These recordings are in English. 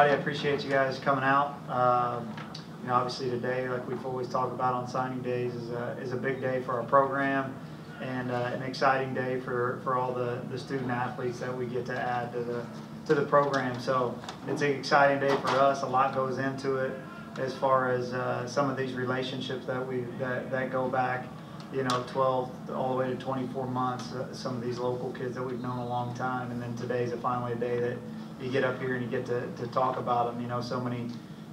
everybody. I appreciate you guys coming out. Obviously today, like we've always talked about on signing days, is a big day for our program, and an exciting day for all the student athletes that we get to add to the program. So it's an exciting day for us. A lot goes into it as far as some of these relationships that go back, 12 all the way to 24 months. Some of these local kids that we've known a long time, and then today's finally a day that you get up here and you get to talk about them. So many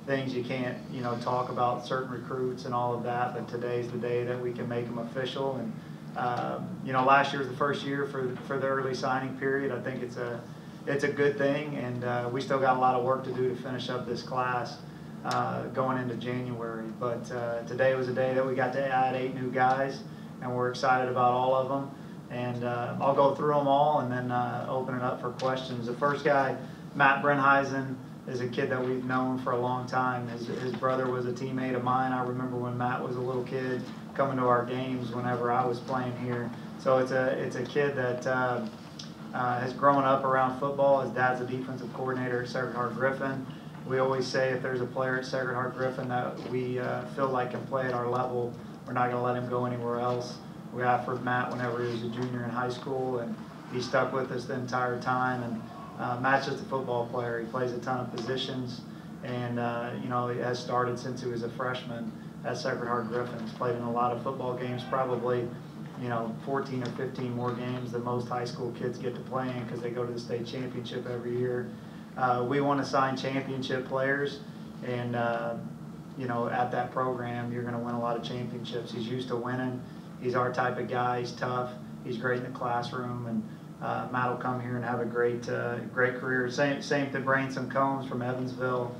things you can't, talk about certain recruits and all of that, but today's the day that we can make them official. And last year was the first year for the early signing period. I think it's a good thing, and we still got a lot of work to do to finish up this class going into January. But today was a day that we got to add 8 new guys, and we're excited about all of them. And I'll go through them all and then open it up for questions. The first guy, Matt Brenheisen, is a kid that we've known for a long time. His brother was a teammate of mine. I remember when Matt was a little kid coming to our games whenever I was playing here. So it's a kid that has grown up around football. His dad's a defensive coordinator at Sacred Heart Griffin. We always say if there's a player at Sacred Heart Griffin that we feel like can play at our level, we're not going to let him go anywhere else. We offered Matt whenever he was a junior in high school, and he stuck with us the entire time. And Matt's just a football player. He plays a ton of positions, and he has started since he was a freshman at Sacred Heart Griffin. He's played in a lot of football games, probably 14 or 15 more games than most high school kids get to play in because they go to the state championship every year. We want to sign championship players, and at that program you're going to win a lot of championships. He's used to winning. He's our type of guy. He's tough. He's great in the classroom, and Matt will come here and have a great career. Same to Branson Combs from Evansville.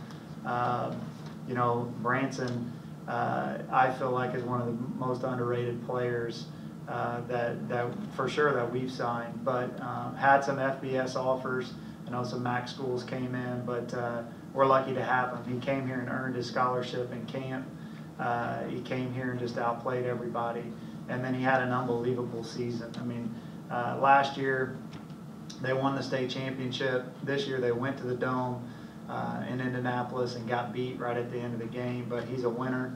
Branson, I feel like is one of the most underrated players that for sure that we've signed. But had some FBS offers. I know some MAC schools came in, but we're lucky to have him. He came here and earned his scholarship in camp. He came here and just outplayed everybody. And then he had an unbelievable season. I mean, last year they won the state championship. This year they went to the Dome in Indianapolis and got beat right at the end of the game. But he's a winner.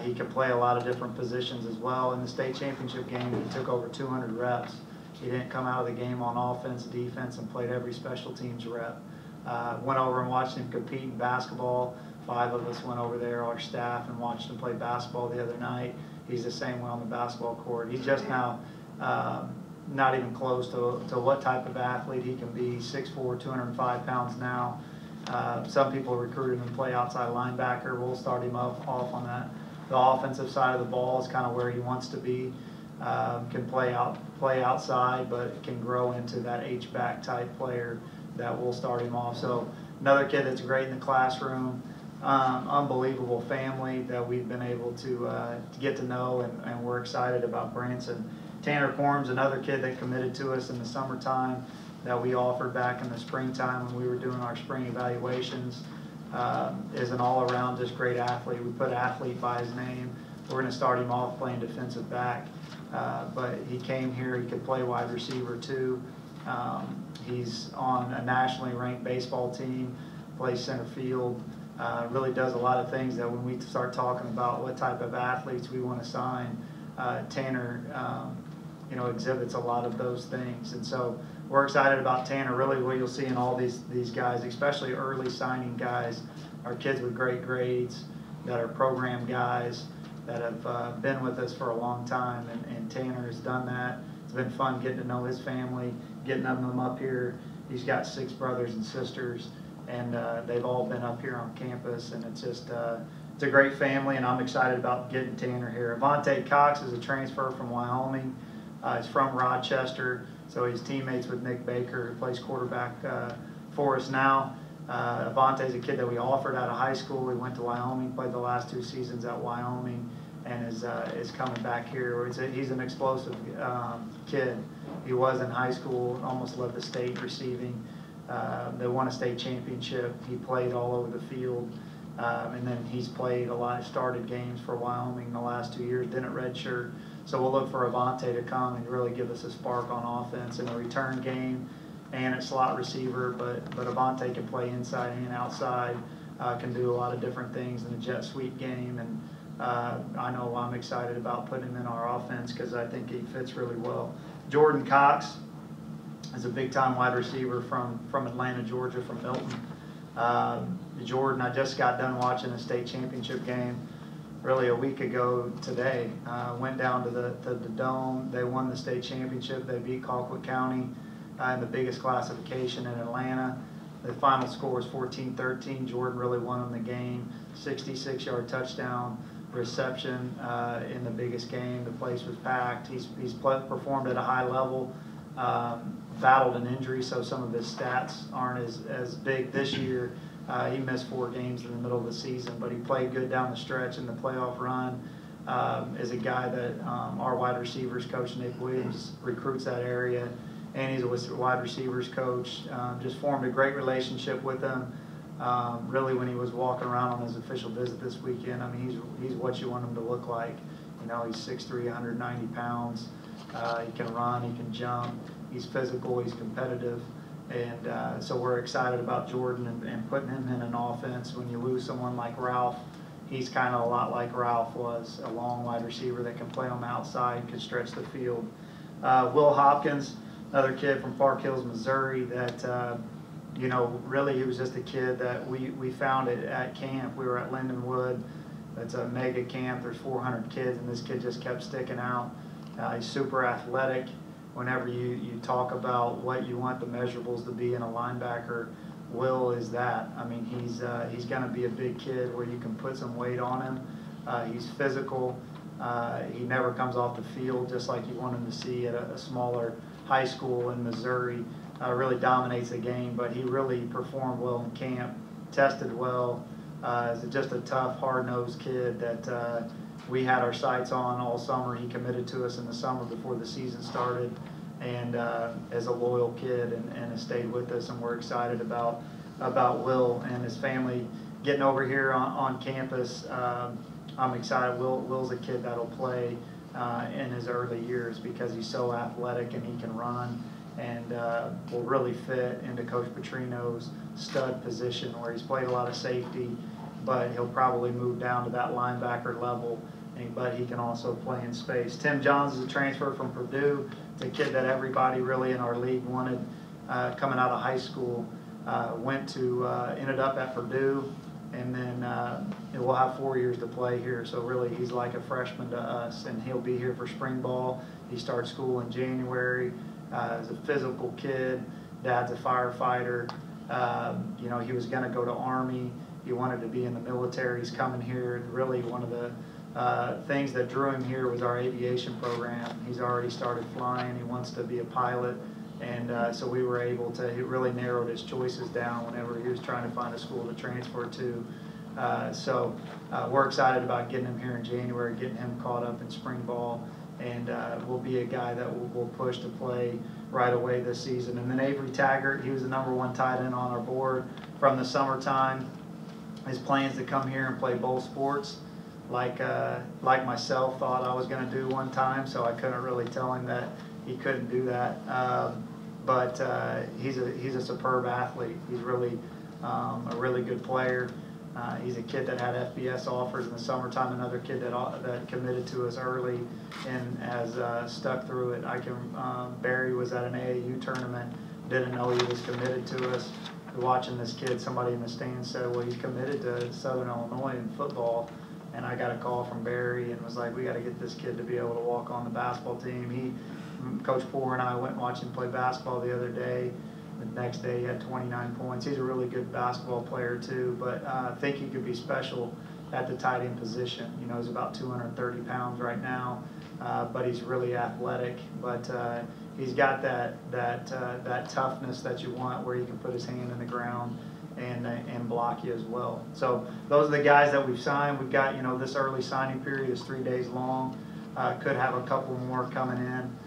He can play a lot of different positions as well. In the state championship game, he took over 200 reps. He didn't come out of the game on offense, defense, and played every special teams rep. Went over and watched him compete in basketball. 5 of us went over there, our staff, and watched him play basketball the other night. He's the same way on the basketball court. He's just now not even close to what type of athlete he can be. 6'4", 205 pounds now. Some people recruited him to play outside linebacker. We'll start him off on that. The offensive side of the ball is kind of where he wants to be. Can play outside, but can grow into that H-back type player that will start him off. So another kid that's great in the classroom, unbelievable family that we've been able to get to know, and we're excited about Branson. Tanner Corms, another kid that committed to us in the summertime that we offered back in the springtime when we were doing our spring evaluations, is an all-around just great athlete. We put athlete by his name. We're going to start him off playing defensive back. But he came here, he could play wide receiver too. He's on a nationally ranked baseball team, plays center field, really does a lot of things that when we start talking about what type of athletes we want to sign, Tanner exhibits a lot of those things. And so we're excited about Tanner. Really what you'll see in all these guys, especially early signing guys, are kids with great grades that are program guys that have been with us for a long time, and Tanner has done that. It's been fun getting to know his family, getting them up here. He's got 6 brothers and sisters, and they've all been up here on campus, and it's just it's a great family, and I'm excited about getting Tanner here. Avante Cox is a transfer from Wyoming. He's from Rochester, so he's teammates with Nick Baker, who plays quarterback for us now. Avante's a kid that we offered out of high school. He went to Wyoming, played the last 2 seasons at Wyoming, and is coming back here. He's an explosive kid. He was in high school, almost led the state receiving. They won a state championship. He played all over the field, and then he's played a lot, started games for Wyoming in the last 2 years, didn't redshirt. So we'll look for Avante to come and really give us a spark on offense in a return game. and at slot receiver, but Avante can play inside and outside, can do a lot of different things in the jet sweep game, and I know I'm excited about putting him in our offense because I think he fits really well. Jordan Cox is a big-time wide receiver from Atlanta, Georgia, from Milton. Jordan, I just got done watching the state championship game really a week ago today. Went down to the Dome. They won the state championship. They beat Colquitt County in the biggest classification in Atlanta. The final score was 14-13. Jordan really won them the game. 66-yard touchdown reception in the biggest game. The place was packed. He's performed at a high level. Battled an injury, so some of his stats aren't as big this year. He missed 4 games in the middle of the season, but he played good down the stretch in the playoff run. Is a guy that our wide receivers coach, Nick Williams, recruits that area, and he's a wide receivers coach. Just formed a great relationship with him. Really, when he was walking around on his official visit this weekend, I mean, he's what you want him to look like. You know, he's 6'3", 190 pounds. He can run, he can jump. He's physical, he's competitive, and so we're excited about Jordan and putting him in an offense. When you lose someone like Ralph, he's kind of a lot like Ralph was, a long wide receiver that can play on the outside, can stretch the field. Will Hopkins, another kid from Park Hills, Missouri, that you know, really he was just a kid that we found it at camp. We were at Lindenwood. It's a mega camp. There's 400 kids, and this kid just kept sticking out. He's super athletic. Whenever you talk about what you want the measurables to be in a linebacker, Will is that. I mean, he's going to be a big kid where you can put some weight on him. He's physical. He never comes off the field, just like you want him to see at a smaller high school in Missouri. Really dominates the game, but he really performed well in camp, tested well. Is just a tough, hard-nosed kid that we had our sights on all summer. He committed to us in the summer before the season started, and as a loyal kid, and has stayed with us. And we're excited about Will and his family getting over here on campus. I'm excited. Will's a kid that'll play in his early years because he's so athletic and he can run, and will really fit into Coach Petrino's stud position where he's played a lot of safety, but he'll probably move down to that linebacker level, but he can also play in space. Tim Johns is a transfer from Purdue. It's a kid that everybody really in our league wanted coming out of high school. Ended up at Purdue, and then we'll have 4 years to play here. So really he's like a freshman to us, and he'll be here for spring ball. He starts school in January. He's a physical kid. Dad's a firefighter. You know, he was going to go to Army. He wanted to be in the military. He's coming here. Really, one of the things that drew him here was our aviation program. He's already started flying. He wants to be a pilot. And so we were able to, he really narrowed his choices down whenever he was trying to find a school to transfer to. So we're excited about getting him here in January, getting him caught up in spring ball. And will be a guy that we'll push to play right away this season. And then Avery Taggart, he was the #1 tight end on our board from the summertime. His plans to come here and play both sports, like myself thought I was going to do one time, so I couldn't really tell him that he couldn't do that. But he's a superb athlete. He's really a really good player. He's a kid that had FBS offers in the summertime. Another kid that committed to us early and has stuck through it. Barry was at an AAU tournament, didn't know he was committed to us. Watching this kid, somebody in the stands said, well, he's committed to Southern Illinois in football. And I got a call from Barry and was like, we got to get this kid to be able to walk on the basketball team. Coach Poore and I went and watched him play basketball the other day. The next day he had 29 points. He's a really good basketball player too, but I think he could be special at the tight end position. You know, he's about 230 pounds right now, but he's really athletic. But he's got that toughness that you want, where he can put his hand in the ground and block you as well. So those are the guys that we've signed. We've got, you know, this early signing period is 3 days long. Could have a couple more coming in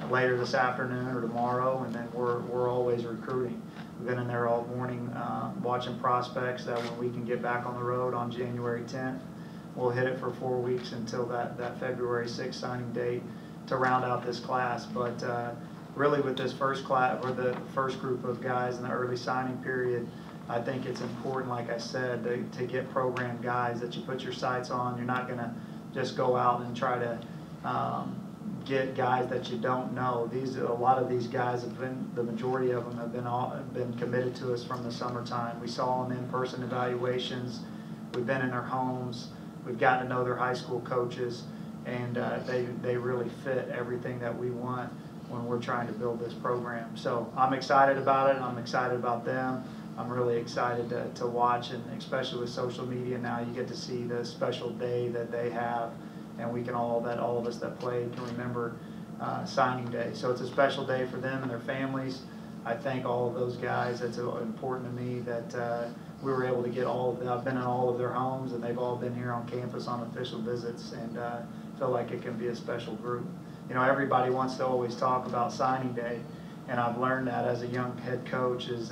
later this afternoon or tomorrow, and then we're always recruiting. We've been in there all morning watching prospects that when we can get back on the road on January 10th, we'll hit it for 4 weeks until that February 6th signing date to round out this class. But really with this first class, or the first group of guys in the early signing period, I think it's important, like I said, to get program guys that you put your sights on. You're not going to just go out and try to get guys that you don't know. A lot of these guys have been, the majority of them have been committed to us from the summertime. We saw them in person evaluations. We've been in their homes. We've gotten to know their high school coaches, and they really fit everything that we want when we're trying to build this program. So I'm excited about it. I'm excited about them. I'm really excited to watch, and especially with social media now, you get to see the special day that they have, and we can all of us that played can remember signing day. So it's a special day for them and their families. I thank all of those guys. It's important to me that we were able to get I've been in all of their homes, and they've all been here on campus on official visits, and feel like it can be a special group. You know, everybody wants to always talk about signing day, and I've learned that as a young head coach is,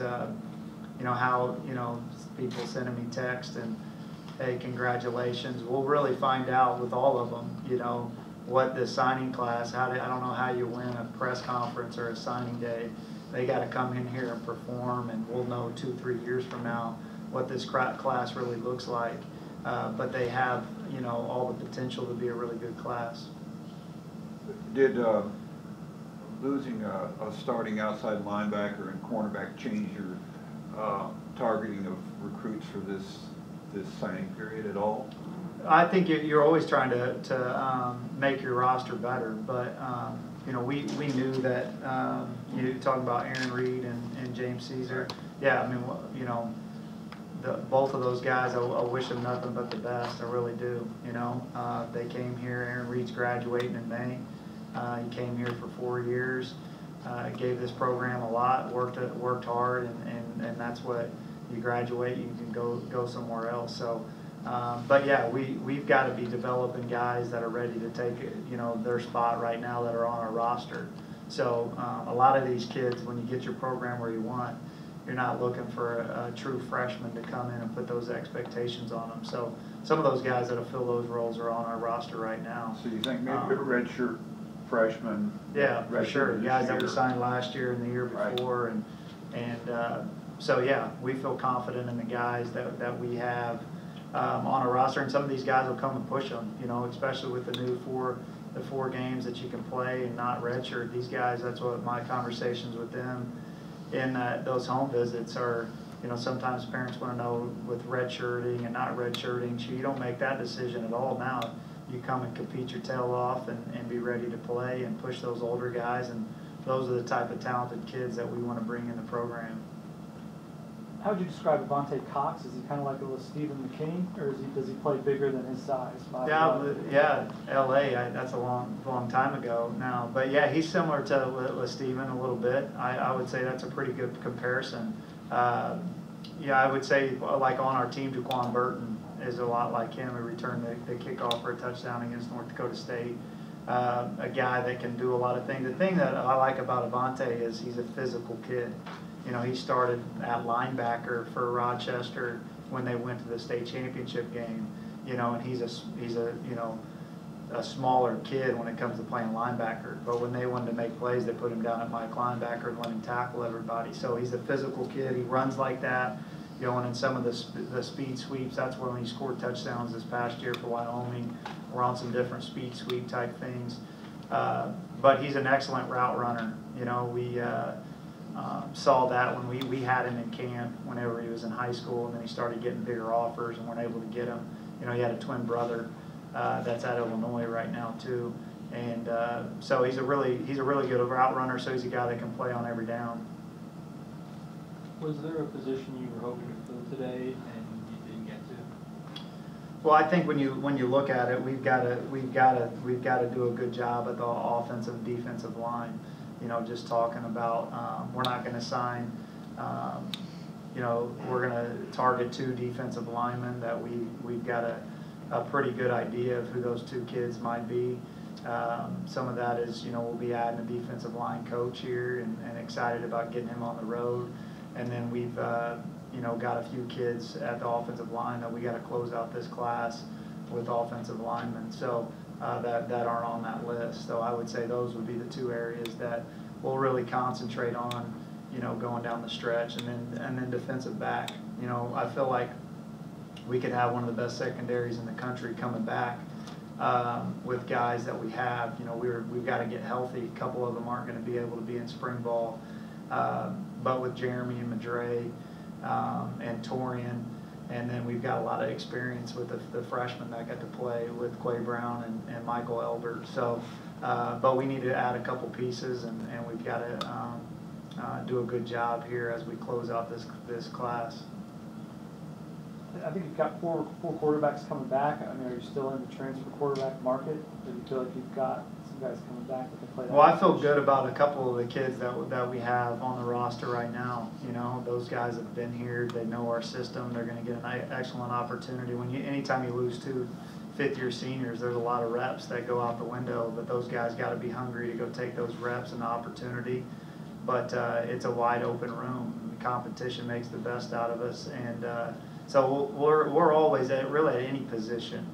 you know, how, you know, people sending me text and, hey, congratulations. We'll really find out with all of them, you know, what the signing class, I don't know how you win a press conference or a signing day. They got to come in here and perform, and we'll know 2-3 years from now what this class really looks like. But they have, you know, all the potential to be a really good class. Did losing a starting outside linebacker and cornerback change your targeting of recruits for this signing period at all? I think you're always trying to make your roster better, but you know, we knew that you talking about Aaron Reed and James Caesar. Yeah, I mean, you know, both of those guys, I wish them nothing but the best. I really do. You know, they came here. Aaron Reed's graduating in May. He came here for 4 years. Gave this program a lot. Worked hard, and that's what you graduate. You can go somewhere else. So. But yeah, we've got to be developing guys that are ready to take, you know, their spot right now that are on our roster. So a lot of these kids, when you get your program where you want, you're not looking for a true freshman to come in and put those expectations on them. So some of those guys that'll fill those roles are on our roster right now. So you think maybe a redshirt freshman? Yeah, for sure. Guys that we signed last year and the year before, right. and so yeah, we feel confident in the guys that we have on our roster, and some of these guys will come and push them, you know, especially with the four games that you can play and not redshirt. These guys, that's what my conversations with them in those home visits are. You know, sometimes parents want to know with redshirting and not redshirting. So you don't make that decision at all now. You come and compete your tail off and be ready to play and push those older guys, and those are the type of talented kids that we want to bring in the program. How would you describe Avante Cox? Is he kind of like a little Stephen McKinney, or does he play bigger than his size? Yeah, L.A. That's a long time ago now, but yeah, he's similar to Stephen a little bit. I would say that's a pretty good comparison. Yeah, I would say like on our team, Jaquan Burton is a lot like him. He returned the kickoff for a touchdown against North Dakota State. A guy that can do a lot of things. The thing that I like about Avante is he's a physical kid. You know, he started at linebacker for Rochester when they went to the state championship game. You know, and he's a you know, a smaller kid when it comes to playing linebacker. But when they wanted to make plays, they put him down at Mike linebacker and let him tackle everybody. So he's a physical kid. He runs like that. You know, and in some of the speed sweeps, that's when he scored touchdowns this past year for Wyoming. We're on some different speed sweep type things. But he's an excellent route runner. You know, we saw that when we had him in camp whenever he was in high school, and then he started getting bigger offers and weren't able to get him. You know, he had a twin brother that's at Illinois right now too, and so he's a really good route runner. So he's a guy that can play on every down. Was there a position you were hoping to fill today and you didn't get to? Well, I think when you look at it, we've got to do a good job at the offensive and defensive line. You know, just talking about we're not going to sign. You know, we're going to target 2 defensive linemen that we've got a pretty good idea of who those 2 kids might be. Some of that is, you know, we'll be adding a defensive line coach here and excited about getting him on the road. And then we've, you know, got a few kids at the offensive line that we got to close out this class with offensive linemen. So that aren't on that list. So I would say those would be the two areas that we'll really concentrate on, going down the stretch, and then defensive back. I feel like we could have one of the best secondaries in the country coming back with guys that we have. We've got to get healthy. A couple of them aren't going to be able to be in spring ball, but with Jeremy and Madre and Torian. And then we've got a lot of experience with the freshmen that got to play with Quay Brown and Michael Elbert. So, but we need to add a couple pieces, and we've got to do a good job here as we close out this class. I think you've got four quarterbacks coming back. I mean, are you still in the transfer quarterback market? Or do you feel like you've got some guys coming back that can play that? Well, I feel good about a couple of the kids that we have on the roster right now. Those guys have been here. They know our system. They're going to get an excellent opportunity. Anytime you lose two fifth-year seniors, there's a lot of reps that go out the window. But those guys got to be hungry to go take those reps and the opportunity. But it's a wide open room. The competition makes the best out of us, and so we're always really at any position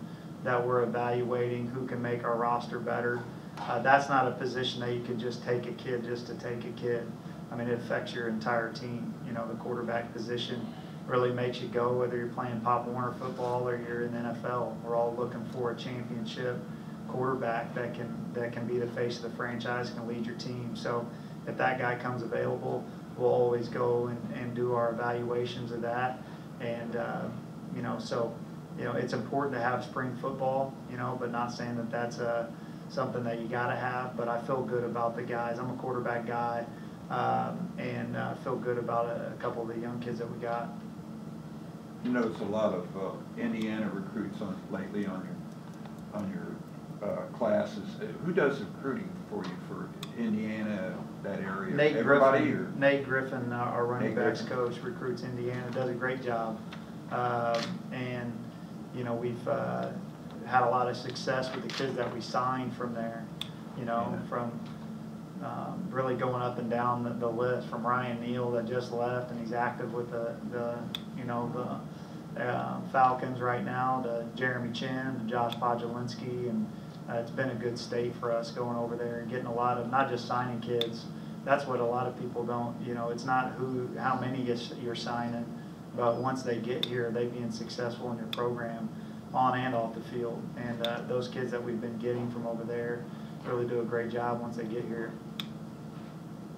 that we're evaluating who can make our roster better. That's not a position that you can just take a kid just to take a kid. I mean, it affects your entire team. The quarterback position really makes you go, whether you're playing Pop Warner football or you're in the NFL. We're all looking for a championship quarterback that can be the face of the franchise, can lead your team. So if that guy comes available, we'll always go and do our evaluations of that. And, it's important to have spring football, but not saying that that's something that you got to have. But I feel good about the guys. I'm a quarterback guy, and feel good about a couple of the young kids that we got. It's a lot of Indiana recruits lately on your classes. Who does the recruiting for you for Indiana, that area? Nate Griffin, our running backs coach, recruits Indiana, does a great job. And, we've had a lot of success with the kids that we signed from there, from really going up and down the list, from Ryan Neal that just left and he's active with the Falcons right now, to Jeremy Chin, to Josh Podjolinski, and it's been a good state for us going over there and getting a lot of, not just signing kids. That's what a lot of people don't, it's not how many you're signing, but once they get here, they being successful in your program on and off the field. And those kids that we've been getting from over there really do a great job once they get here.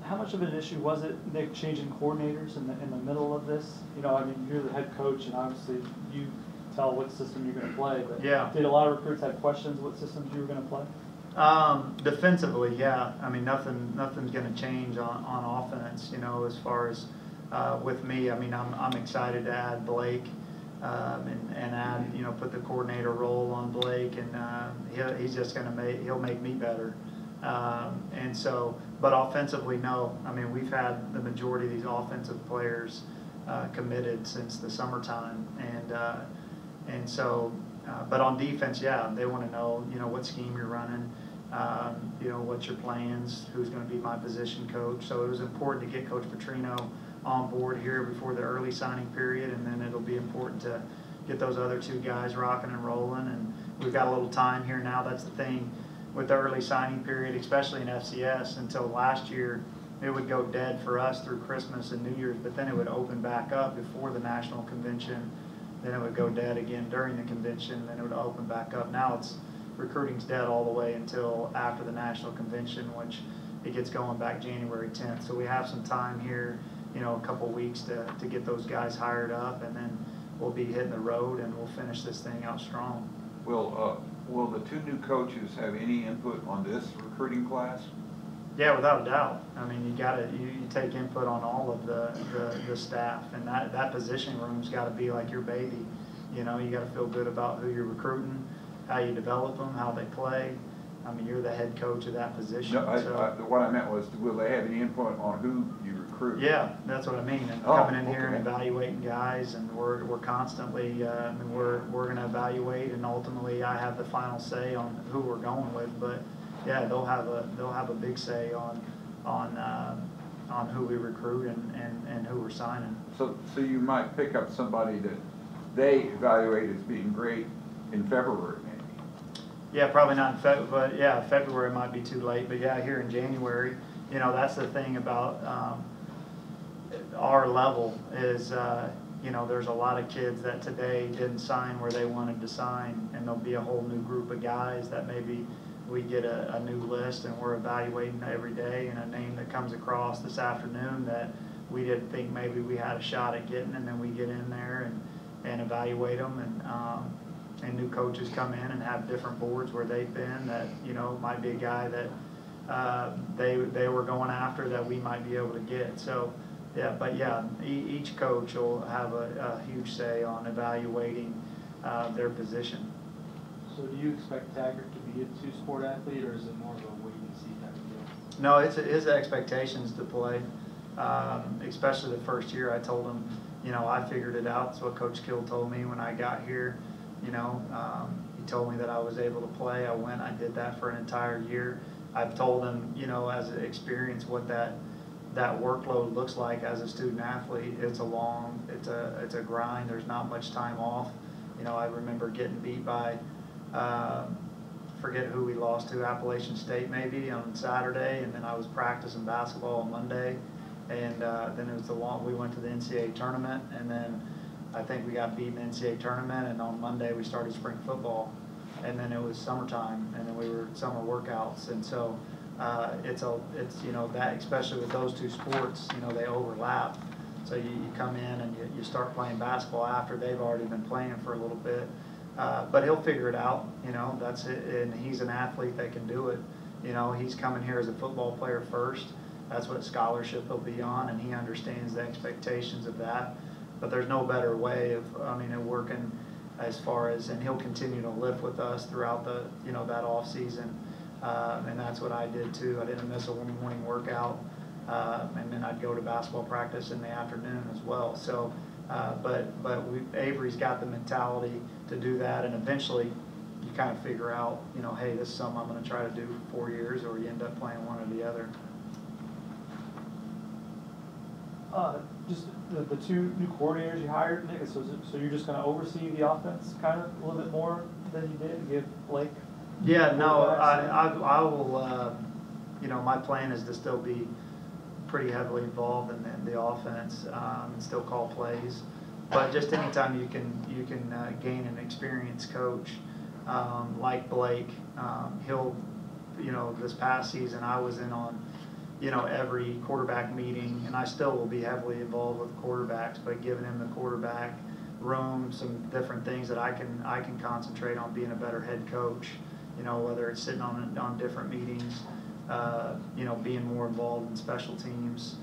How much of an issue was it, Nick, changing coordinators in the middle of this? You're the head coach, and obviously you tell what system you're going to play. But yeah. Did a lot of recruits have questions what systems you were going to play? Defensively, yeah. I mean, nothing's going to change on offense. As far as with me, I mean, I'm excited to add Blake and add, put the coordinator role on Blake, and he's just going to he'll make me better. And so, but offensively, no. I mean, we've had the majority of these offensive players committed since the summertime, and so, but on defense, yeah, they want to know, what scheme you're running, what's your plans, who's going to be my position coach. So it was important to get Coach Petrino on board here before the early signing period, and then it'll be important to get those other two guys rocking and rolling. And we've got a little time here now. That's the thing with the early signing period, especially in FCS. Until last year, it would go dead for us through Christmas and New Year's, but then it would open back up before the national convention. Then it would go dead again during the convention, then it would open back up. Now recruiting's dead all the way until after the national convention, which it gets going back January 10th. So we have some time here, a couple weeks to get those guys hired up, and then we'll be hitting the road and we'll finish this thing out strong. Will the two new coaches have any input on this recruiting class? Yeah, without a doubt. I mean, you take input on all of the staff, and that position room's got to be like your baby. You got to feel good about who you're recruiting, how you develop them, how they play. I mean, you're the head coach of that position. No, what I meant was, will they have any input on who you recruit? Yeah, that's what I mean. And coming in here and evaluating guys, and we're constantly, we're going to evaluate, and ultimately I have the final say on who we're going with. But yeah, they'll have a big say on who we recruit and who we're signing. So you might pick up somebody that they evaluate as being great in February, maybe. Yeah, probably not in February, but yeah, February might be too late, but yeah, here in January, you know, that's the thing about, our level is, you know, there's a lot of kids that today didn't sign where they wanted to sign, and there'll be a whole new group of guys that maybe we get a new list and we're evaluating every day, and a name that comes across this afternoon that we didn't think maybe we had a shot at getting, and then we get in there and evaluate them, and new coaches come in and have different boards where they've been that, you know, might be a guy that they were going after that we might be able to get. So, yeah, but yeah, each coach will have a huge say on evaluating their position. So do you expect Taggart to be a two-sport athlete, or is it more of a wait-and-see type of deal? No, it's his expectations to play, especially the first year. I told him, you know, I figured it out. That's what Coach Kill told me when I got here. You know, he told me that I was able to play. I went, I did that for an entire year. I've told him, you know, as an experience, what that workload looks like as a student athlete. It's a grind. There's not much time off. You know, I remember getting beat by, forget who we lost to, Appalachian State maybe on Saturday, and then I was practicing basketball on Monday, and then it was we went to the NCAA tournament, and then I think we got beat in the NCAA tournament, and on Monday we started spring football, and then it was summertime, and then we were summer workouts, and so it's you know, that especially with those two sports, you know, they overlap. So you come in and you start playing basketball after they've already been playing for a little bit, but he'll figure it out. You know, that's it, and he's an athlete that can do it. You know, he's coming here as a football player first. That's what scholarship he'll be on, and he understands the expectations of that. But there's no better way of, working as far as, and he'll continue to lift with us throughout the, you know, that off season. And that's what I did too. I didn't miss a morning workout, and then I'd go to basketball practice in the afternoon as well. So, but Avery's got the mentality to do that, and eventually you kind of figure out, you know, hey, this is something I'm going to try to do for 4 years, or you end up playing one or the other. Just the two new coordinators you hired, Nick, so you're just going to oversee the offense kind of a little bit more than you did, give Blake? Yeah, no, I will, you know, my plan is to still be pretty heavily involved in the offense, and still call plays. But just anytime you can gain an experienced coach like Blake, he'll, you know, this past season I was in on, you know, every quarterback meeting, and I still will be heavily involved with quarterbacks, but giving him the quarterback room, some different things that I can concentrate on being a better head coach. You know, whether it's sitting on different meetings, you know, being more involved in special teams,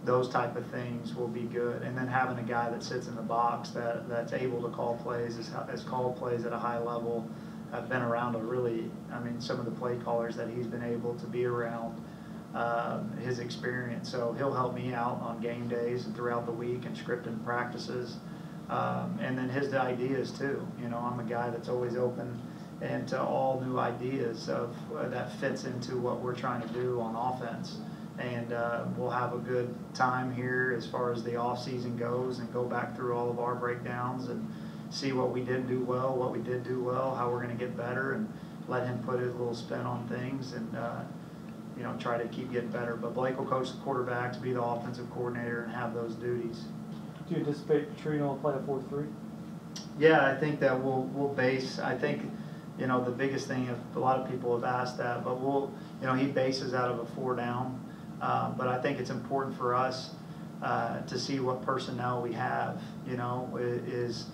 those type of things will be good. And then having a guy that sits in the box that's able to call plays, has called plays at a high level. I've been around some of the play callers that he's been able to be around, his experience. So he'll help me out on game days and throughout the week and scripting practices. And then his ideas too. You know, I'm a guy that's always open and to all new ideas of that fits into what we're trying to do on offense. And we'll have a good time here as far as the off season goes, and go back through all of our breakdowns and see what we didn't do well, what we did do well, how we're going to get better, and let him put his little spin on things, and you know, try to keep getting better. But Blake will coach the quarterbacks, be the offensive coordinator, and have those duties. Do you anticipate Trino will play a 4-3? Yeah, I think that we'll base. I think, you know, the biggest thing, if a lot of people have asked that, but you know, he bases out of a 4 down. But I think it's important for us to see what personnel we have. You know, is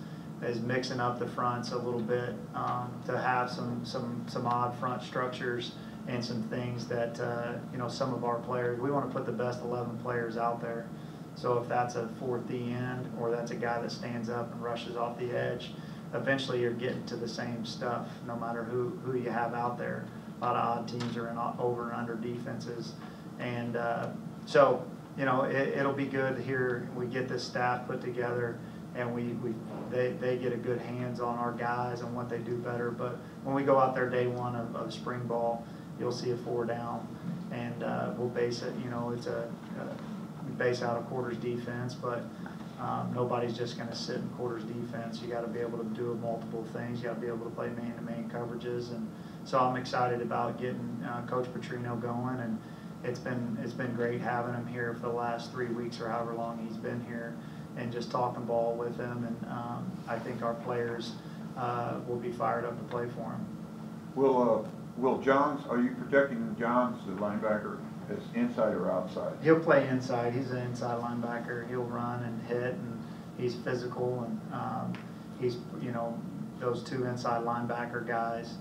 mixing up the fronts a little bit, to have some odd front structures and some things that you know, some of our players, we want to put the best 11 players out there. So if that's a 4th D end, or that's a guy that stands up and rushes off the edge, eventually you're getting to the same stuff no matter who you have out there. A lot of odd teams are in over and under defenses, and so, you know, it'll be good here. We get this staff put together, and they get a good hands on our guys and what they do better. But when we go out there day one of spring ball, you'll see a 4 down, and we'll base it. You know, we base out a quarters defense, but Nobody's just going to sit in quarters defense. You got to be able to do multiple things. You got to be able to play man-to-man coverages, and so I'm excited about getting Coach Petrino going. And it's been great having him here for the last 3 weeks or however long he's been here, and just talking ball with him. And I think our players will be fired up to play for him. Will Johns, are you projecting Johns, the linebacker, as inside or outside? He'll play inside. He's an inside linebacker. He'll run and hit, and he's physical, and he's, you know, those two inside linebacker guys,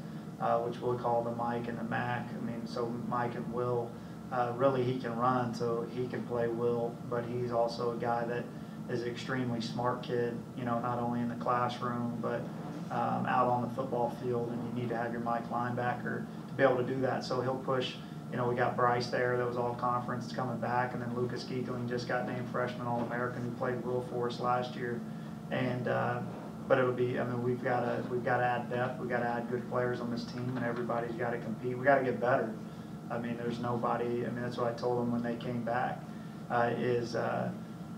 which we'll call the Mike and the Mac. I mean, so Mike and Will, really he can run, so he can play Will, but he's also a guy that is an extremely smart kid, you know, not only in the classroom, but out on the football field, and you need to have your Mike linebacker to be able to do that. So he'll push. You know, we got Bryce there that was all conference coming back, and then Lucas Geekling just got named freshman All-American who played Will for us last year. And but it'll be, I mean, we've got to add depth. We've got to add good players on this team, and everybody's got to compete. We got to get better. I mean, there's nobody. I mean, that's what I told them when they came back.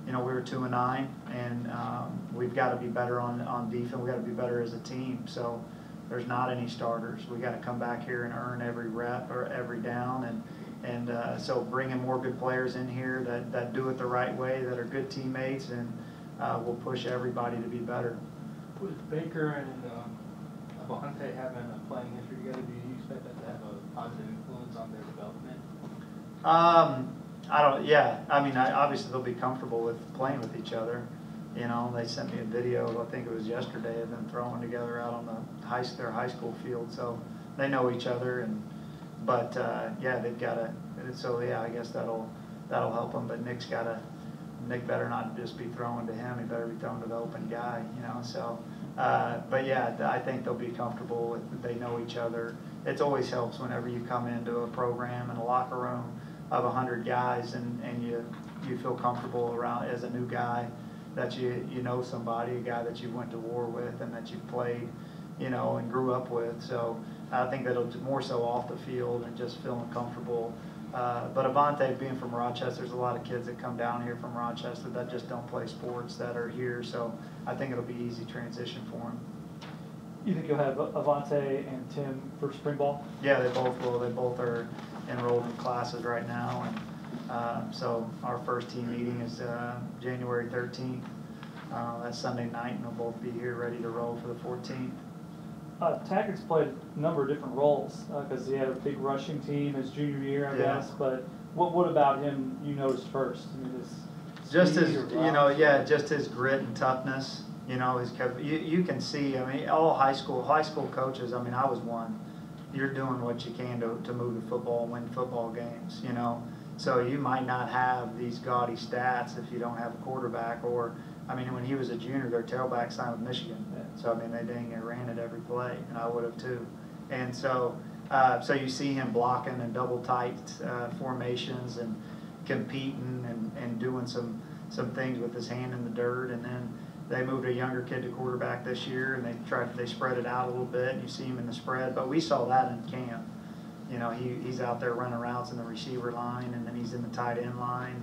You know, we were 2-9, and we've got to be better on defense. We got to be better as a team. So there's not any starters. We got to come back here and earn every rep or every down, and so bringing more good players in here that do it the right way, that are good teammates, and will push everybody to be better. With Baker and Avante having a playing history together, do you expect that to have a positive influence on their development? I don't. Yeah, I mean, obviously they'll be comfortable with playing with each other. You know, they sent me a video, I think it was yesterday, of them throwing together out on their high school field, so they know each other. But yeah, they've got to. So yeah, I guess that'll help them. But Nick better not just be throwing to him. He better be throwing to the open guy. You know, so. But yeah, I think they'll be comfortable with. They know each other. It always helps whenever you come into a program in a locker room of 100 guys, and you feel comfortable around as a new guy, that you know somebody, a guy that you went to war with and that you played, you know, and grew up with. So I think that'll more so off the field and just feeling comfortable. But Avante, being from Rochester, there's a lot of kids that come down here from Rochester that just don't play sports that are here. So I think it'll be easy transition for them. You think you'll have Avante and Tim for spring ball? Yeah, they both will. They both are enrolled in classes right now, and so our first team meeting is January 13th. That's Sunday night, and they'll both be here ready to roll for the 14th. Tackett's played a number of different roles because he had a big rushing team his junior year, I guess. But what about him you noticed first? I mean, just his, you know, yeah, just his grit and toughness. You know, you can see. I mean, all high school coaches. I mean, I was one. You're doing what you can to move the football and win football games. You know, so you might not have these gaudy stats if you don't have a quarterback. Or, I mean, when he was a junior, their tailback signed with Michigan. So I mean, they dang near ran it every play, and I would have too. And so, so you see him blocking and double tight formations and competing and doing some things with his hand in the dirt. And then they moved a younger kid to quarterback this year, and they spread it out a little bit, and you see him in the spread. But we saw that in camp. You know, he's out there running routes in the receiver line, and then he's in the tight end line.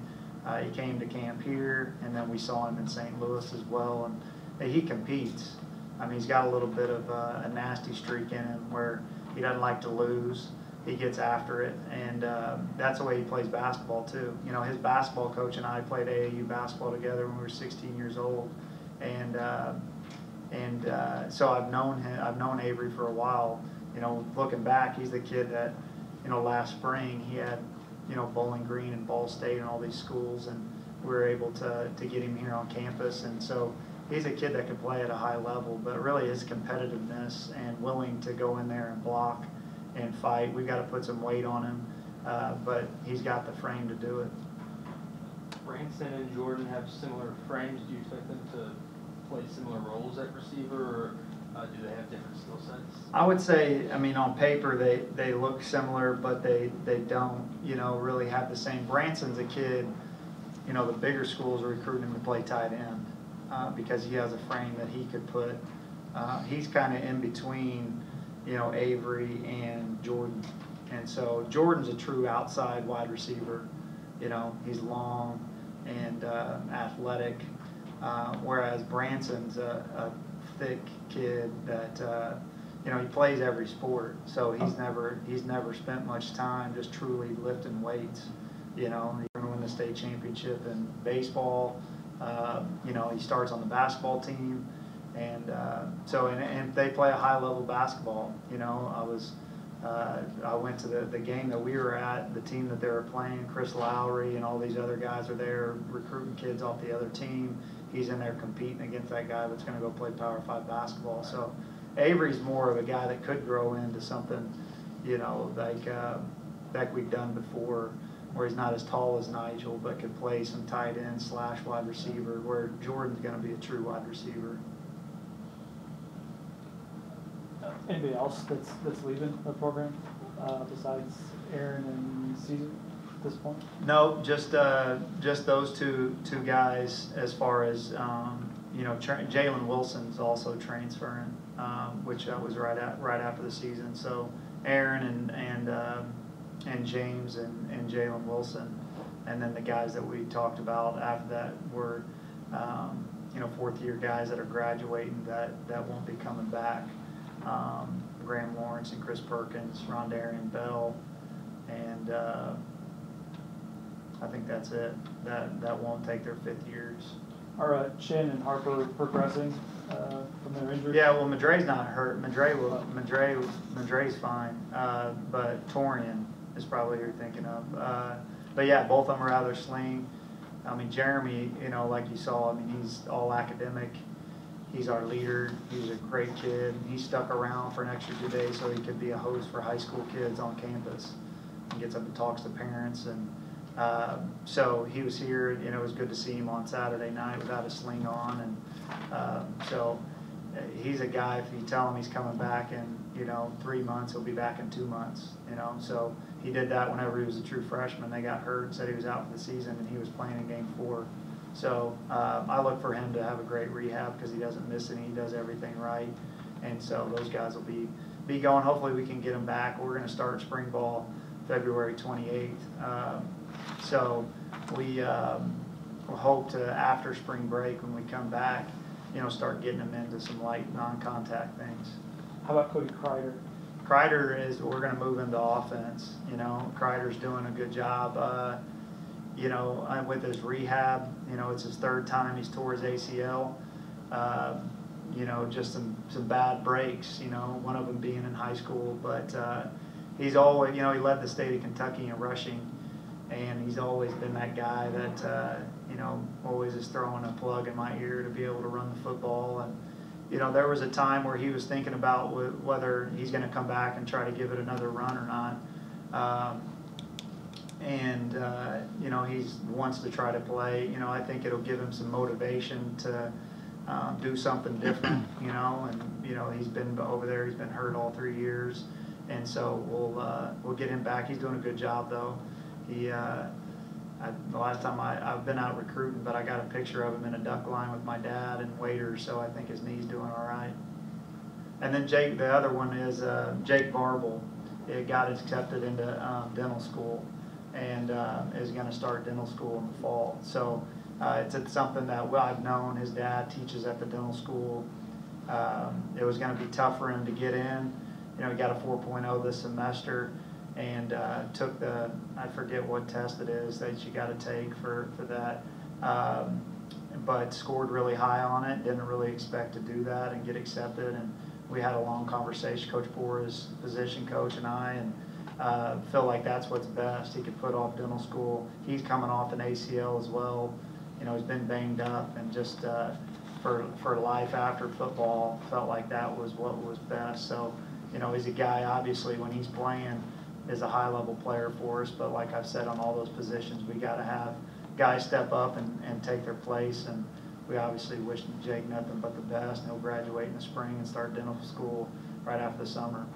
He came to camp here, and then we saw him in St. Louis as well, and he competes. I mean, he's got a little bit of a nasty streak in him where he doesn't like to lose. He gets after it, and that's the way he plays basketball too. You know, his basketball coach and I played AAU basketball together when we were 16 years old. And so I've known him. I've known Avery for a while. You know, looking back, he's the kid that, you know, last spring he had, you know, Bowling Green and Ball State and all these schools, and we were able to get him here on campus. And so he's a kid that can play at a high level, but really his competitiveness and willing to go in there and block and fight. We've got to put some weight on him, but he's got the frame to do it. Branson and Jordan have similar frames. Do you expect them to play similar roles at receiver, or do they have different skill sets? I would say, I mean, on paper they look similar, but they don't, you know, really have the same. Branson's a kid, you know, the bigger schools are recruiting him to play tight end because he has a frame that he could put. He's kind of in between, you know, Avery and Jordan, and so Jordan's a true outside wide receiver. You know, he's long and athletic. Whereas Branson's a thick kid that, you know, he plays every sport, so he's never spent much time just truly lifting weights. You know, he's going to win the state championship in baseball. You know, he starts on the basketball team, and and they play a high level basketball. You know, I went to the game that we were at, the team that they were playing. Chris Lowry and all these other guys are there recruiting kids off the other team. He's in there competing against that guy that's going to go play Power 5 basketball. So Avery's more of a guy that could grow into something, you know, like we've done before, where he's not as tall as Nigel, but could play some tight end / wide receiver, where Jordan's going to be a true wide receiver. Anybody else that's leaving the program besides Aaron and Caesar at this point? No, just those two guys. As far as you know, Jalen Wilson's also transferring, which was right after the season. So Aaron and James and Jalen Wilson, and then the guys that we talked about after that were you know, 4th year guys that are graduating that won't be coming back. Graham Lawrence and Chris Perkins, Rondarian Bell, and I think that's it. That won't take their 5th years. Are Chin and Harper progressing from their injury? Yeah, well, Madre's not hurt. Madre's fine, but Torian is probably who you're thinking of. But yeah, both of them are out of their sling. I mean, Jeremy, you know, like you saw, I mean, he's all academic. He's our leader. He's a great kid. He stuck around for an extra 2 days so he could be a host for high school kids on campus. He gets up and talks to parents, and so he was here. You know, it was good to see him on Saturday night without a sling on, and so he's a guy. If you tell him he's coming back in, you know, 3 months, he'll be back in 2 months. You know, so he did that whenever he was a true freshman. They got hurt and said he was out for the season, and he was playing in Game 4. So I look for him to have a great rehab because he doesn't miss any. He does everything right. And so those guys will be going. Hopefully we can get them back. We're going to start spring ball February 28th. So we hope to, after spring break, when we come back, you know, start getting them into some light non-contact things. How about Cody Kreider? Kreider we're going to move into offense. You know, Kreider's doing a good job. You know, with his rehab, you know, it's his 3rd time he's tore his ACL. You know, just some bad breaks, you know, one of them being in high school. But he's always, you know, he led the state of Kentucky in rushing, and he's always been that guy that, you know, always is throwing a plug in my ear to be able to run the football. And, you know, there was a time where he was thinking about whether he's going to come back and try to give it another run or not. You know, he wants to try to play. You know, I think it'll give him some motivation to do something different, you know, and, you know, he's been over there, he's been hurt all 3 years, and so we'll get him back. He's doing a good job, though. The last time I've been out recruiting, but I got a picture of him in a duck line with my dad and waiters, so I think his knee's doing all right. And then Jake, the other one is Jake Barble. It got accepted into dental school, and is going to start dental school in the fall. So it's something that I've known. His dad teaches at the dental school. It was going to be tough for him to get in. You know, he got a 4.0 this semester, and took I forget what test it is that you got to take for that, but scored really high on it. Didn't really expect to do that and get accepted. And we had a long conversation, Coach Bora's position coach and I, and feel like that's what's best. He could put off dental school. He's coming off an ACL as well. You know, he's been banged up, and just for life after football, felt like that was what was best. So, you know, he's a guy, obviously, when he's playing, is a high-level player for us. But like I've said, on all those positions, we got to have guys step up and take their place. And we obviously wish Jake nothing but the best. And he'll graduate in the spring and start dental school right after the summer.